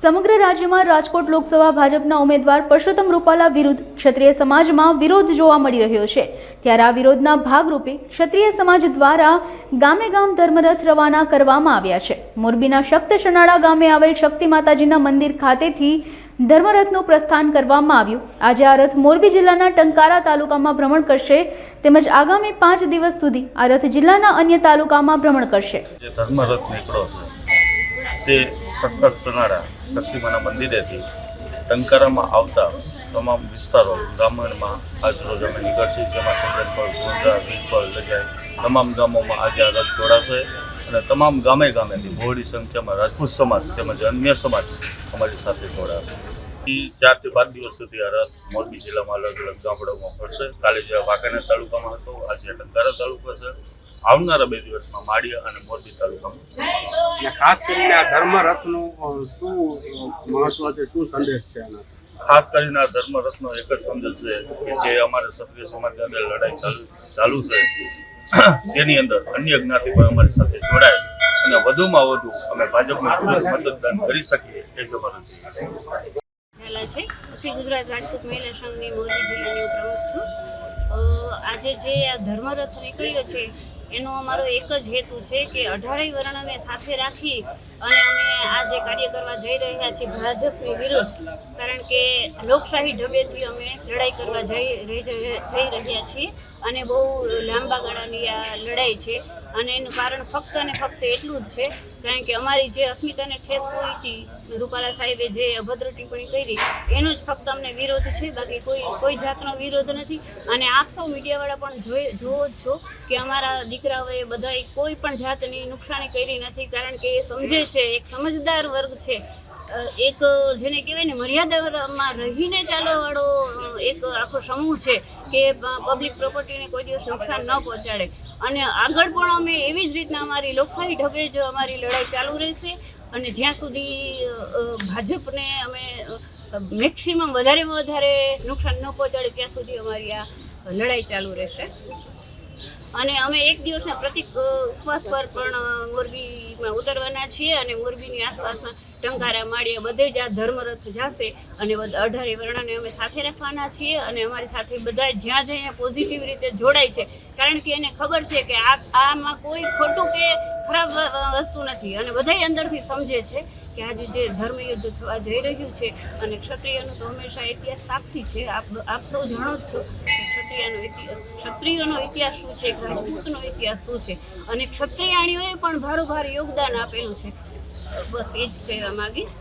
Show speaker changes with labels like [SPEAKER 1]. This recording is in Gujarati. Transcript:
[SPEAKER 1] સમગ્ર રાજ્યમાં રાજકોટ લોકસભા ભાજપના ઉમેદવાર પરસોત્તમ રૂપાલા વિરુદ્ધ ક્ષત્રિય સમાજમાં વિરોધ જોવા મળી રહ્યો છે। ત્યારે આ વિરોધના ભાગરૂપે ક્ષત્રિય સમાજ દ્વારા ગામે ગામ ધર્મરથ રવાના કરવામાં આવ્યા છે। મોરબીના શક્ત શનાળા ગામે આવેલ શક્તિ માતાજીના મંદિર ખાતેથી ધર્મરથનું પ્રસ્થાન કરવામાં આવ્યું। આજે આ રથ મોરબી જિલ્લાના ટંકારા તાલુકામાં ભ્રમણ કરશે તેમજ આગામી 5 દિવસ સુધી આ રથ જિલ્લાના અન્ય તાલુકામાં ભ્રમણ કરશે।
[SPEAKER 2] ધર્મરથ નીકળો છે તે સખત સનાડા શક્તિમાના મંદિરેથી ટંકારામાં આવતા તમામ વિસ્તારો ગ્રામીણમાં આજરોજ અમે નીકળશે, જેમાં સંજનપર, ગોંધરા, વીરપર, લજાઈ તમામ ગામોમાં આજે આ રથ જોડાશે અને તમામ ગામે ગામેથી બહોળી સંખ્યામાં રાજપૂત સમાજ તેમજ અન્ય સમાજ અમારી સાથે જોડાશે। 4 થી 5 દિવસ સુધી આ રથ મોરબી જિલ્લામાં અલગ અલગ ગામડાઓમાં ફરશે। કાલે જે વાંકાનેર તાલુકામાં હતો, આજે ટંકારા તાલુકો છે, આવનારા 2 દિવસમાં માળિયા અને મોરબી તાલુકામાં।
[SPEAKER 3] ખાસ કરીને આ ધર્મરથનું શું મહત્વ છે, શું સંદેશ છે આના?
[SPEAKER 2] ખાસ કરીને આ ધર્મરથનો એક જ સંદેશ છે કે જે અમારા ક્ષત્રિય સમાજની અંદર લડાઈ ચાલુ છે તેની અંદર અન્ય જ્ઞાતિ પણ અમારી સાથે જોડાય અને વધુમાં વધુ અમે ભાજપને મતદાન કરી શકીએ એ જ અમારો ધ્યેય છે।
[SPEAKER 4] અખિલ ગુજરાત રાજપૂત મહિલા સંઘની મોરબી જિલ્લાની પ્રમુખ છું। આજે જે આ ધર્મરથ નીકળ્યો છે એનો અમારો એક જ હેતુ છે કે 18 વર્ણને સાથે રાખી અને અમે આ જે કાર્ય કરવા જઈ રહ્યા છીએ ભાજપની વિરુદ્ધ, કારણ કે લોકશાહી ઢબેથી અમે લડાઈ કરવા જઈ રહ્યા છીએ અને બહુ લાંબા ગાળાની આ લડાઈ છે અને એનું કારણ ફક્ત અને ફક્ત એટલું જ છે કારણ કે અમારી જે અસ્મિતાને ઠેસ પહોંચી રૂપાલા સાહેબે જે અભદ્ર ટિપ્પણી કરી એનો જ ફક્ત અમને વિરોધ છે, બાકી કોઈ જાતનો વિરોધ નથી। અને આપ સૌ મીડિયાવાળા પણ જોવો જ છો કે અમારા દીકરાઓએ બધાય કોઈ પણ જાતની નુકસાની કરી નથી, કારણ કે એ સમજે છે, એક સમજદાર વર્ગ છે, એક જેને કહેવાય ને મર્યાદામાં રહીને ચાલવાવાળો એક આખો સમૂહ છે કે પબ્લિક પ્રોપર્ટીને કોઈ દિવસ નુકસાન ન પહોંચાડે। અને આગળ પણ અમે એવી જ રીતના અમારી લોકશાહી ઢબે જ અમારી લડાઈ ચાલુ રહેશે અને જ્યાં સુધી ભાજપને અમે મેક્સિમમ વધારેમાં વધારે નુકસાન ન પહોંચાડે ત્યાં સુધી અમારી આ લડાઈ ચાલુ રહેશે। અને અમે એક દિવસના પ્રતિક ઉપવાસ પર પણ મોરબીમાં ઉતરવાના છીએ અને મોરબીની આસપાસના ટંકારા, માળિયા બધે જ આ ધર્મરથ જશે અને 18 વર્ણને અમે સાથે રાખવાના છીએ અને અમારી સાથે બધા જ્યાં જ્યાં પોઝિટિવ રીતે જોડાય છે, કારણ કે એને ખબર છે કે આમાં કોઈ ખોટું કે ખરાબ વસ્તુ નથી અને બધાય અંદરથી સમજે છે કે આજે જે ધર્મયુદ્ધ થવા જઈ રહ્યું છે અને ક્ષત્રિયનો તો હંમેશા ઇતિહાસ સાક્ષી છે। આપ સૌ જાણો જ છો કે ક્ષત્રિયોનો ઇતિહાસ શું છે, રાજપૂતનો ઇતિહાસ શું છે અને ક્ષત્રિયાણીઓએ પણ ભારોભાર યોગદાન આપેલું છે। બસ એ જ કહેવા માંગીશ।